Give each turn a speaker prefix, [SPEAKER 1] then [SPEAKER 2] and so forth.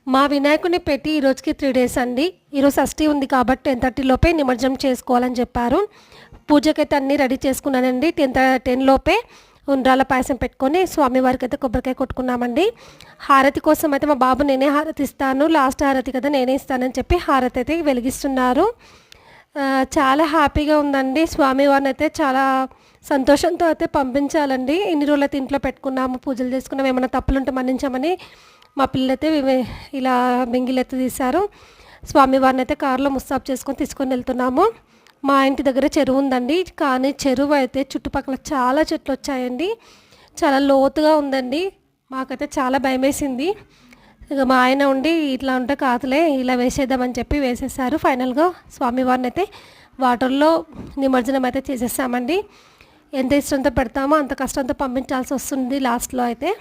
[SPEAKER 1] మా వినాయకుడిని పెట్టి ఈ రోజుకి 3 డేస్ అండి. ఈరోజు షష్ఠి ఉంది కాబట్టి 10:30 లోపే నిమజ్జనం చేసుకోవాలని చెప్పారు. పూజకైతే అన్నీ రెడీ చేసుకున్నానండి. 10 లోపే ఉండ్రాళ్ళ పాయసం పెట్టుకొని స్వామివారికి అయితే కొబ్బరికాయ కొట్టుకున్నామండి. హారతి కోసం అయితే మా బాబు నేనే హారతి ఇస్తాను, లాస్ట్ హారతి కదా నేనే ఇస్తానని చెప్పి హారతి అయితే వెలిగిస్తున్నారు. చాలా హ్యాపీగా ఉందండి. స్వామివారిని అయితే చాలా సంతోషంతో అయితే పంపించాలండి. ఇన్ని రోజులైతే ఇంట్లో పెట్టుకున్నాము, పూజలు చేసుకున్నాము, ఏమైనా తప్పులుంటే మన్నించామని మా పిల్లలైతే ఇలా మింగిలెత్తి తీశారు. స్వామివారిని అయితే కారులో ముస్తాబు చేసుకొని తీసుకొని వెళ్తున్నాము. మా ఇంటి దగ్గర చెరువు ఉందండి, కానీ చెరువు అయితే చుట్టుపక్కల చాలా చెట్లు వచ్చాయండి. చాలా లోతుగా ఉందండి. మాకైతే చాలా భయమేసింది. ఇక మా ఆయన ఉండి ఇట్లా ఉంటే కాదులే ఇలా వేసేద్దామని చెప్పి వేసేసారు. ఫైనల్గా స్వామివారిని అయితే వాటర్లో నిమజ్జనం అయితే చేసేసామండి. ఎంత ఇష్టంతో పెడతామో అంత కష్టంతో పంపించాల్సి వస్తుంది లాస్ట్లో అయితే.